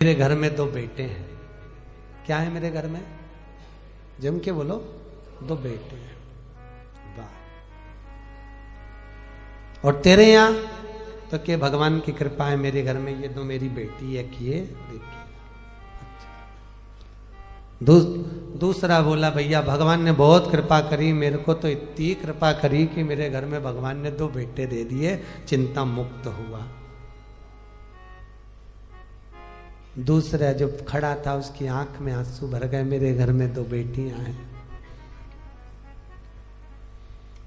मेरे घर में दो बेटे हैं। क्या है मेरे घर में? जम के बोलो, दो बेटे हैं। वाह। और तेरे यहां तो के भगवान की कृपा है, मेरे घर में ये दो मेरी बेटी है किए देखिए। दूसरा बोला भैया भगवान ने बहुत कृपा करी, मेरे को तो इतनी कृपा करी कि मेरे घर में भगवान ने दो बेटे दे दिए, चिंता मुक्त हुआ। दूसरा जो खड़ा था उसकी आंख में आंसू भर गए, मेरे घर में दो बेटियां हैं।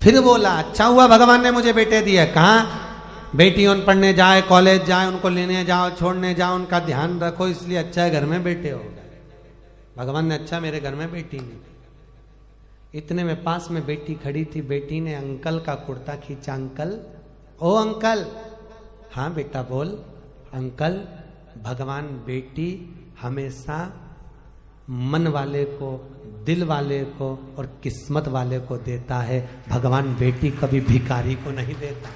फिर बोला अच्छा हुआ भगवान ने मुझे बेटे दिए। कहा बेटी उन पढ़ने जाए, कॉलेज जाए, उनको लेने जाओ, छोड़ने जाओ, उनका ध्यान रखो, इसलिए अच्छा है घर में बेटे हो गए। भगवान ने अच्छा मेरे घर में बेटी नहीं दी। इतने में पास में बेटी खड़ी थी, बेटी ने अंकल का कुर्ता खींचा। अंकल, ओ अंकल। हाँ बेटा बोल। अंकल भगवान बेटी हमेशा मन वाले को, दिल वाले को और किस्मत वाले को देता है, भगवान बेटी कभी भिखारी को नहीं देता।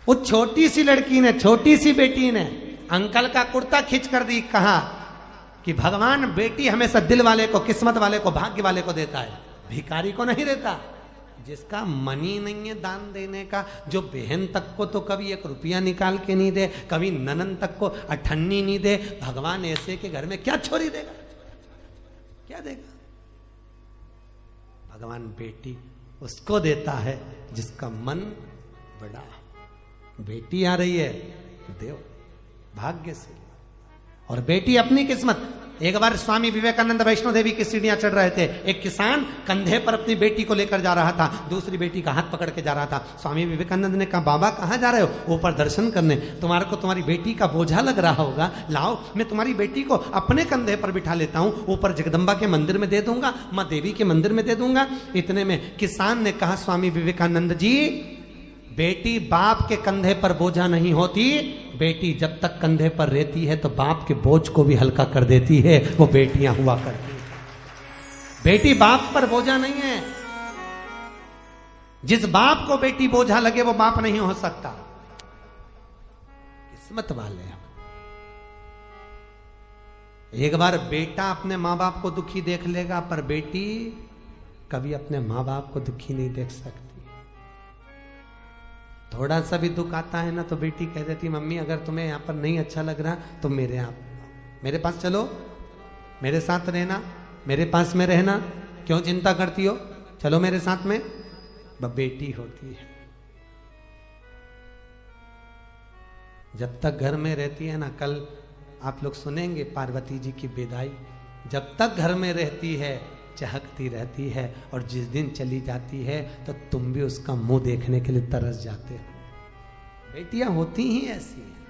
वो छोटी सी लड़की ने, छोटी सी बेटी ने अंकल का कुर्ता खींच कर दी, कहा कि भगवान बेटी हमेशा दिल वाले को, किस्मत वाले को, भाग्य वाले को देता है, भिखारी को नहीं देता। जिसका मन ही नहीं है दान देने का, जो बहन तक को तो कभी एक रुपया निकाल के नहीं दे, कभी ननन तक को अठन्नी नहीं दे, भगवान ऐसे के घर में क्या छोरी देगा, क्या देगा? भगवान बेटी उसको देता है जिसका मन बड़ा। बेटी आ रही है देव भाग्य से, और बेटी अपनी किस्मत। एक बार स्वामी विवेकानंद वैष्णो देवी की सीढ़ियां चढ़ रहे थे, एक किसान कंधे पर अपनी बेटी को लेकर जा रहा था, दूसरी बेटी का हाथ पकड़ के जा रहा था। स्वामी विवेकानंद ने कहा बाबा कहां जा रहे हो? ऊपर दर्शन करने। तुम्हारे को तुम्हारी बेटी का बोझा लग रहा होगा, लाओ मैं तुम्हारी बेटी को अपने कंधे पर बिठा लेता हूं, ऊपर जगदम्बा के मंदिर में दे दूंगा, मां देवी के मंदिर में दे दूंगा। इतने में किसान ने कहा स्वामी विवेकानंद जी, बेटी बाप के कंधे पर बोझा नहीं होती, बेटी जब तक कंधे पर रहती है तो बाप के बोझ को भी हल्का कर देती है, वो बेटियां हुआ करती है। बेटी बाप पर बोझा नहीं है। जिस बाप को बेटी बोझा लगे वो बाप नहीं हो सकता। किस्मत वाले हम। एक बार बेटा अपने मां बाप को दुखी देख लेगा, पर बेटी कभी अपने मां बाप को दुखी नहीं देख सकती। थोड़ा सा भी दुख आता है ना तो बेटी कह देती मम्मी अगर तुम्हें यहाँ पर नहीं अच्छा लग रहा तो मेरे पास चलो, मेरे साथ रहना, मेरे पास में रहना, क्यों चिंता करती हो, चलो मेरे साथ में। बेटी होती है जब तक घर में रहती है ना, कल आप लोग सुनेंगे पार्वती जी की विदाई, जब तक घर में रहती है चहकती रहती है, और जिस दिन चली जाती है तो तुम भी उसका मुंह देखने के लिए तरस जाते हो। बेटियां होती ही ऐसी हैं,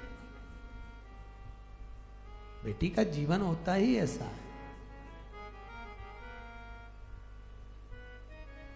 बेटी का जीवन होता ही ऐसा है।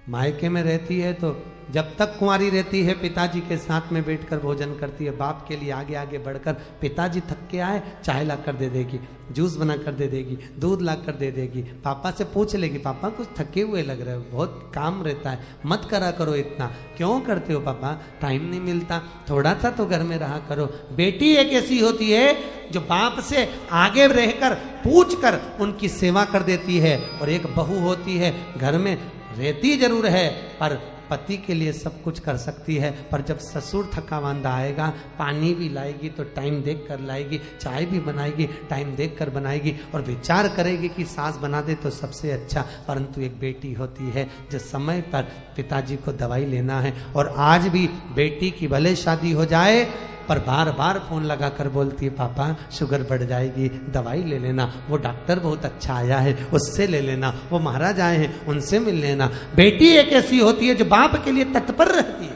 मायके में रहती है तो जब तक कुंवारी रहती है पिताजी के साथ में बैठकर भोजन करती है, बाप के लिए आगे आगे बढ़कर पिताजी थक के आए चाय ला कर दे देगी, जूस बना कर दे देगी, दूध ला कर दे देगी, पापा से पूछ लेगी पापा कुछ थके हुए लग रहे हो, बहुत काम रहता है, मत करा करो इतना, क्यों करते हो पापा, टाइम नहीं मिलता, थोड़ा सा तो घर में रहा करो। बेटी एक ऐसी होती है जो बाप से आगे रहकर पूछ कर उनकी सेवा कर देती है, और एक बहू होती है घर में रहती जरूर है पर पति के लिए सब कुछ कर सकती है, पर जब ससुर थका मांदा आएगा पानी भी लाएगी तो टाइम देख कर लाएगी, चाय भी बनाएगी टाइम देख कर बनाएगी, और विचार करेगी कि सास बना दे तो सबसे अच्छा। परंतु एक बेटी होती है जो समय पर पिताजी को दवाई लेना है, और आज भी बेटी की भले शादी हो जाए पर बार बार फोन लगा कर बोलती है पापा शुगर बढ़ जाएगी, दवाई ले लेना, वो डॉक्टर बहुत अच्छा आया है उससे ले लेना, वो महाराज आए हैं उनसे मिल लेना। बेटी एक ऐसी होती है जो बाप के लिए तत्पर रहती है,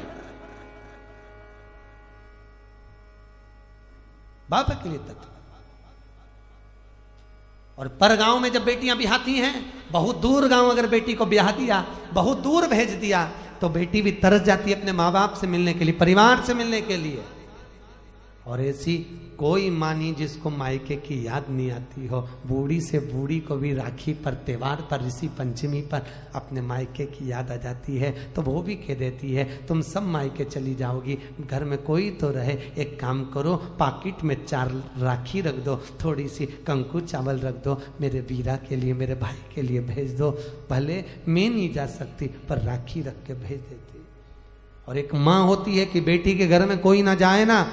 बाप के लिए तत्पर। और पर गांव में जब बेटियां ब्याहती हैं, बहुत दूर गांव अगर बेटी को ब्याह दिया, बहुत दूर भेज दिया, तो बेटी भी तरस जाती है अपने माँ बाप से मिलने के लिए, परिवार से मिलने के लिए। और ऐसी कोई माँ नहीं जिसको मायके की याद नहीं आती हो। बूढ़ी से बूढ़ी को भी राखी पर, त्योहार पर, ऋषि पंचमी पर अपने मायके की याद आ जाती है, तो वो भी कह देती है तुम सब मायके चली जाओगी, घर में कोई तो रहे, एक काम करो पाकिट में 4 राखी रख दो, थोड़ी सी कंकु चावल रख दो, मेरे वीरा के लिए, मेरे भाई के लिए भेज दो, भले मैं नहीं जा सकती पर राखी रख के भेज देती। और एक माँ होती है कि बेटी के घर में कोई ना जाए ना,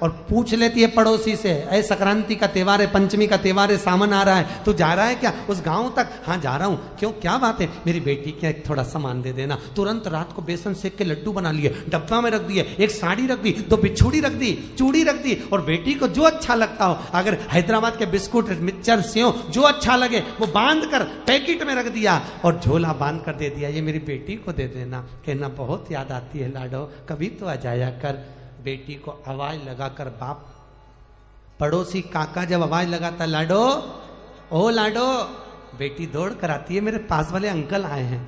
और पूछ लेती है पड़ोसी से, ऐ संक्रांति का त्योहार है, पंचमी का त्योहार है, सामान आ रहा है, तू जा रहा है क्या उस गांव तक? हाँ जा रहा हूँ। क्यों, क्या बात है? मेरी बेटी के एक थोड़ा सामान दे देना। तुरंत रात को बेसन सेक के लड्डू बना लिए, डब्बा में रख दिए, एक साड़ी रख दी, 2 बिछुड़ी रख दी, चूड़ी रख दी, और बेटी को जो अच्छा लगता हो, अगर हैदराबाद के बिस्कुट, मिक्सचर, सेव जो अच्छा लगे वो बांध कर पैकेट में रख दिया और झोला बांध कर दे दिया, ये मेरी बेटी को दे देना। कहना बहुत याद आती है लाडो, कभी तो आ जाया कर। बेटी को आवाज लगाकर बाप, पड़ोसी काका जब आवाज लगाता लाडो, ओ लाडो, बेटी दौड़ कर आती है, मेरे पास वाले अंकल आए हैं।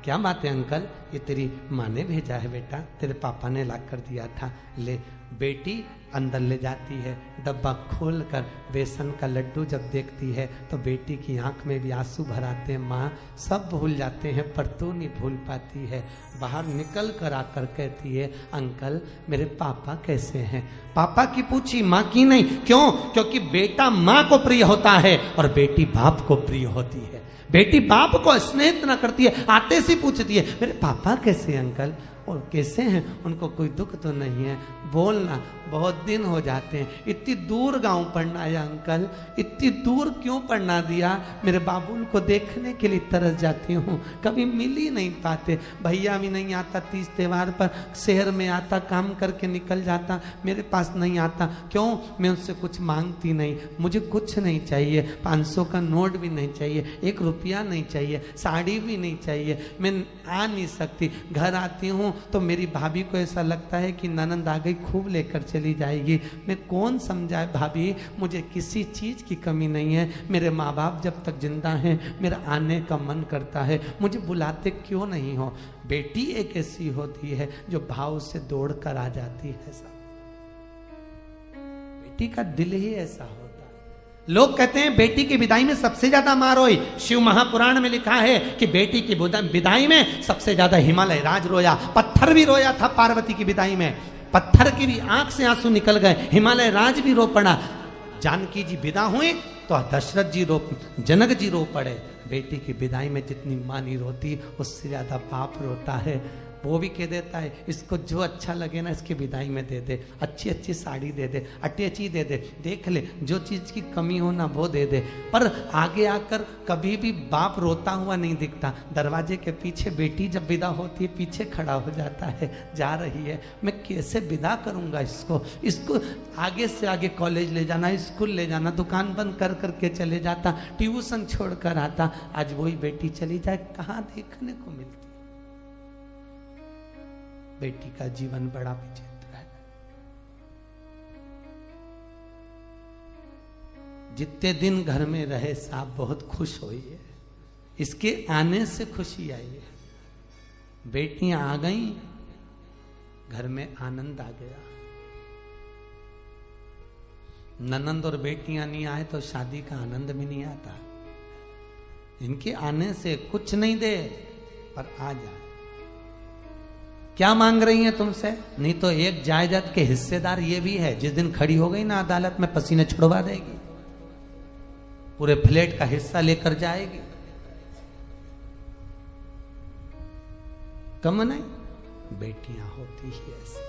क्या बात है अंकल? ये तेरी माँ ने भेजा है बेटा, तेरे पापा ने ला कर दिया था, ले। बेटी अंदर ले जाती है, डब्बा खोलकर बेसन का लड्डू जब देखती है तो बेटी की आंख में भी आंसू भर आते हैं। माँ सब भूल जाते हैं पर तू नहीं भूल पाती है। बाहर निकल कर आकर कहती है अंकल मेरे पापा कैसे हैं? पापा की पूछी, माँ की नहीं। क्यों? क्योंकि बेटा माँ को प्रिय होता है और बेटी बाप को प्रिय होती है। बेटी बाप को स्नेह इतना करती है, आते से पूछती है मेरे पापा कैसे हैं अंकल? और कैसे हैं? उनको कोई दुख तो नहीं है? बोलना, बहुत दिन हो जाते हैं, इतनी दूर गांव पढ़ना आया अंकल, इतनी दूर क्यों पढ़ना दिया? मेरे बाबुल को देखने के लिए तरस जाती हूँ, कभी मिल ही नहीं पाते। भैया भी नहीं आता, 30 त्योहार पर शहर में आता, काम करके निकल जाता, मेरे पास नहीं आता। क्यों? मैं उससे कुछ मांगती नहीं, मुझे कुछ नहीं चाहिए, 500 का नोट भी नहीं चाहिए, 1 रुपया नहीं चाहिए, साड़ी भी नहीं चाहिए, मैं आ नहीं सकती। घर आती हूँ तो मेरी भाभी को ऐसा लगता है कि ननंद आ गई, खूब लेकर चली जाएगी। मैं कौन समझाए भाभी, मुझे किसी चीज की कमी नहीं है। मेरे माँ बाप जब तक जिंदा हैं मेरा आने का मन करता है, मुझे बुलाते क्यों नहीं हो? बेटी एक ऐसी होती है जो भाव से दौड़ कर आ जाती है। सब बेटी का दिल ही ऐसा होता है। लोग कहते हैं बेटी की विदाई में सबसे ज्यादा मार रोई। शिव महापुराण में लिखा है कि बेटी की विदाई में सबसे ज्यादा हिमालय राज रोया, पत्थर भी रोया था पार्वती की विदाई में, पत्थर की भी आंख से आंसू निकल गए, हिमालय राज भी रो पड़ा। जानकी जी विदा हुए तो दशरथ जी जनक जी रो पड़े। बेटी की विदाई में जितनी मां नहीं रोती उससे ज्यादा बाप रोता है। वो भी कह देता है इसको जो अच्छा लगे ना इसकी विदाई में दे दे, अच्छी अच्छी साड़ी दे दे, अटैची दे दे, देख ले जो चीज की कमी हो ना वो दे दे। पर आगे आकर कभी भी बाप रोता हुआ नहीं दिखता। दरवाजे के पीछे बेटी जब विदा होती है पीछे खड़ा हो जाता है, जा रही है, मैं कैसे विदा करूंगा इसको आगे से आगे कॉलेज ले जाना, स्कूल ले जाना, दुकान बंद कर करके चले जाता, ट्यूशन छोड़ कर आता। आज वही बेटी चली जाए, कहाँ देखने को मिलती। बेटी का जीवन बड़ा विचित्र है। जितने दिन घर में रहे साहब बहुत खुश हुई है, इसके आने से खुशी आई है। बेटियां आ गई, घर में आनंद आ गया। ननंद और बेटियां नहीं आए तो शादी का आनंद भी नहीं आता। इनके आने से कुछ नहीं दे पर आ जाए। क्या मांग रही हैं तुमसे? नहीं तो एक जायदाद के हिस्सेदार ये भी है, जिस दिन खड़ी हो गई ना अदालत में पसीने छुड़वा देगी, पूरे फ्लैट का हिस्सा लेकर जाएगी। कम नहीं, बेटियां होती ही ऐसी।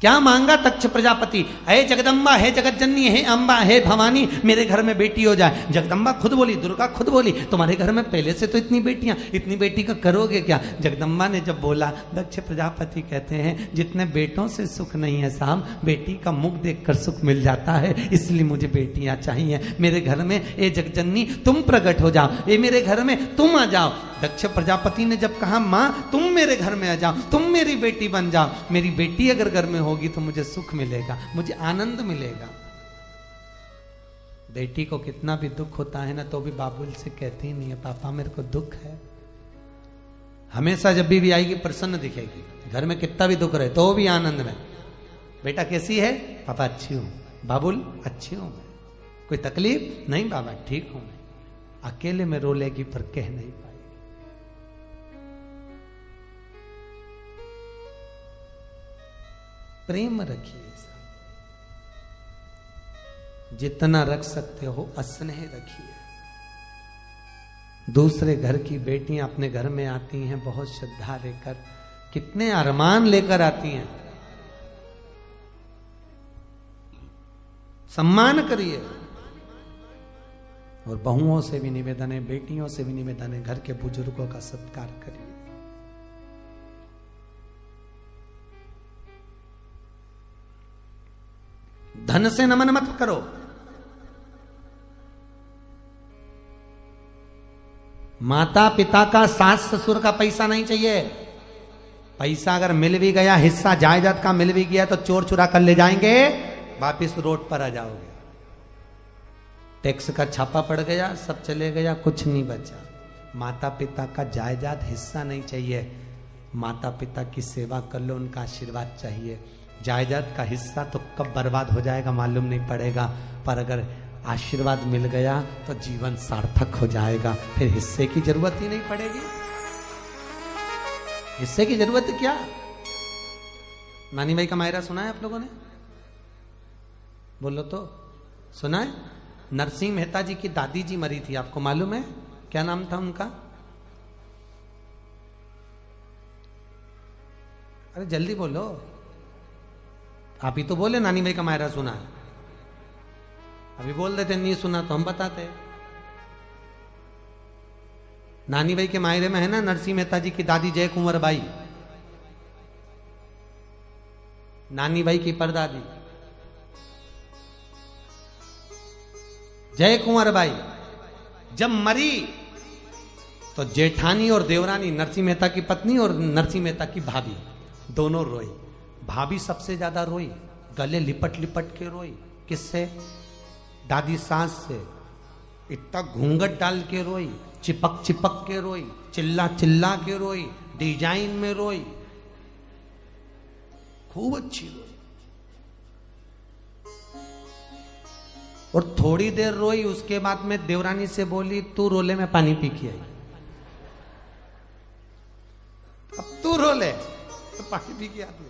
क्या मांगा तक्ष प्रजापति? हे जगदम्बा, हे जगत जननी, हे अम्बा, हे भवानी, मेरे घर में बेटी हो जाए। जगदम्बा खुद बोली, दुर्गा खुद बोली तुम्हारे घर में पहले से तो इतनी बेटियां, इतनी बेटी का करोगे क्या? जगदम्बा ने जब बोला, दक्ष प्रजापति कहते हैं जितने बेटों से सुख नहीं है साहब, बेटी का मुख देखकर सुख मिल जाता है, इसलिए मुझे बेटियां चाहिए। मेरे घर में ए जगजननी तुम प्रकट हो जाओ, ये मेरे घर में तुम आ जाओ। दक्ष प्रजापति ने जब कहा मां तुम मेरे घर में आ जाओ, तुम मेरी बेटी बन जाओ, मेरी बेटी अगर घर में होगी तो मुझे सुख मिलेगा, मुझे आनंद मिलेगा। बेटी को कितना भी दुख होता है ना तो भी बाबुल से कहती नहीं है पापा मेरे को दुख है। हमेशा जब भी आएगी प्रसन्न दिखेगी, घर में कितना भी दुख रहे तो भी आनंद में। बेटा कैसी है? पापा अच्छी हूं। बाबुल अच्छी हूं मैं। कोई तकलीफ नहीं बाबा ठीक हूं मैं। अकेले में रो लेगी पर कह नहीं पाएगी। प्रेम रखिए, जितना रख सकते हो स्नेह रखिए। दूसरे घर की बेटियां अपने घर में आती हैं बहुत श्रद्धा लेकर, कितने अरमान लेकर आती हैं। सम्मान करिए। और बहुओं से भी निवेदन है, बेटियों से भी निवेदन है, घर के बुजुर्गों का सत्कार करिए। धन से नमन मत करो। माता पिता का, सास ससुर का पैसा नहीं चाहिए। पैसा अगर मिल भी गया, हिस्सा जायदाद का मिल भी गया तो चोर चुरा कर ले जाएंगे, वापिस रोड पर आ जाओगे। टैक्स का छापा पड़ गया, सब चले गया, कुछ नहीं बचा। माता पिता का जायदाद हिस्सा नहीं चाहिए। माता पिता की सेवा कर लो, उनका आशीर्वाद चाहिए। जायदाद का हिस्सा तो कब बर्बाद हो जाएगा मालूम नहीं पड़ेगा, पर अगर आशीर्वाद मिल गया तो जीवन सार्थक हो जाएगा। फिर हिस्से की जरूरत ही नहीं पड़ेगी। हिस्से की जरूरत क्या? नानी भाई का मायरा सुना है आप लोगों ने? बोलो तो, सुना है? नरसिंह मेहता जी की दादी जी मरी थी, आपको मालूम है? क्या नाम था उनका? अरे जल्दी बोलो, आप ही तो बोले नानी भाई का मायरा सुना है। अभी बोल देते नहीं सुना तो हम बताते। नानी भाई के मायरे में है ना नरसिंह मेहता जी की दादी जय कुंवर बाई, नानी भाई की परदादी जय कुंवर बाई जब मरी तो जेठानी और देवरानी, नरसिंह मेहता की पत्नी और नरसिंह मेहता की भाभी, दोनों रोई। भाभी सबसे ज्यादा रोई, गले लिपट लिपट के रोई। किससे? दादी सास से। इतना घूंघट डाल के रोई, चिपक चिपक के रोई, चिल्ला चिल्ला के रोई, डिजाइन में रोई, खूब अच्छी रोई। और थोड़ी देर रोई, उसके बाद में देवरानी से बोली तू रोले में पानी पी के आई। अब तू रोले तो पानी पी के आती।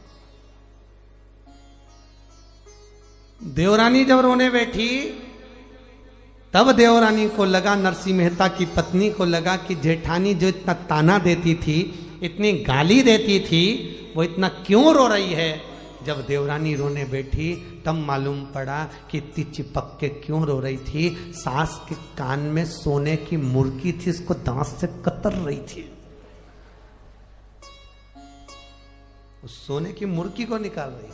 देवरानी जब रोने बैठी तब देवरानी को लगा, नरसिंह मेहता की पत्नी को लगा कि जेठानी जो इतना ताना देती थी, इतनी गाली देती थी, वो इतना क्यों रो रही है। जब देवरानी रोने बैठी तब मालूम पड़ा कि इतनी चिपक के क्यों रो रही थी। सास के कान में सोने की मुर्गी थी, उसको दांत से कतर रही थी। उस सोने की मुर्गी को निकाल रही।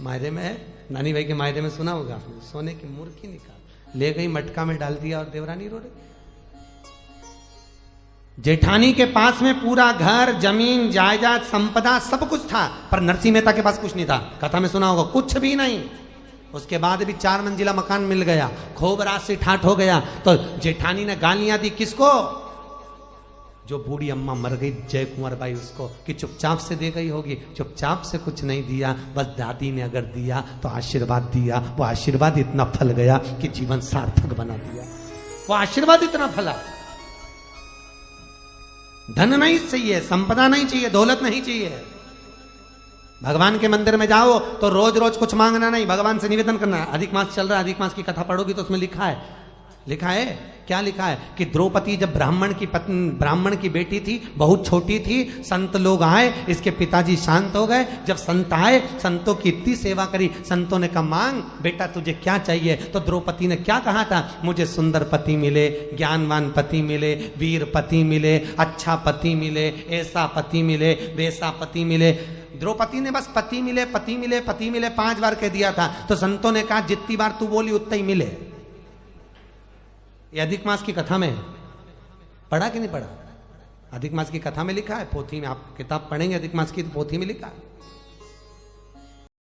मायरे में है, नानी भाई के मायरे में सुना होगा आपने, सोने की मुर्गी निकाल ले गई, मटका में डाल दिया और देवरानी रो रही। जेठानी के पास में पूरा घर, जमीन, जायदाद, संपदा सब कुछ था, पर नरसिंह मेहता के पास कुछ नहीं था। कथा में सुना होगा, कुछ भी नहीं। उसके बाद भी 4 मंजिला मकान मिल गया, खूब राशि ठाठ हो गया। तो जेठानी ने गालियां दी किसको? जो बूढ़ी अम्मा मर गई जय कुंवर बाई, उसको, कि चुपचाप से दे गई होगी। चुपचाप से कुछ नहीं दिया, बस दादी ने अगर दिया तो आशीर्वाद दिया। वो आशीर्वाद इतना फल गया कि जीवन सार्थक बना दिया। वो आशीर्वाद इतना फला। धन नहीं चाहिए, संपदा नहीं चाहिए, दौलत नहीं चाहिए। भगवान के मंदिर में जाओ तो रोज रोज कुछ मांगना नहीं, भगवान से निवेदन करना। अधिक मास चल रहा है, अधिक मास की कथा पढ़ोगी तो उसमें लिखा है क्या लिखा है कि द्रौपदी जब ब्राह्मण की बेटी थी, बहुत छोटी थी, संत लोग आए, इसके पिताजी शांत हो गए। जब संत आए, संतों की इतनी सेवा करी, संतों ने कहा मांग बेटा तुझे क्या चाहिए। तो द्रौपदी ने क्या कहा था? मुझे सुंदर पति मिले, ज्ञानवान पति मिले, वीर पति मिले, अच्छा पति मिले, ऐसा पति मिले, वैसा पति मिले। द्रौपदी ने बस पति मिले पति मिले पति मिले 5 बार कह दिया था। तो संतों ने कहा जितनी बार तू बोली उतना ही मिले। ये अधिक मास की कथा में पढ़ा कि नहीं पढ़ा? अधिक मास की कथा में लिखा है, पोथी में। आप किताब पढ़ेंगे अधिक मास की तो पोथी में लिखा है।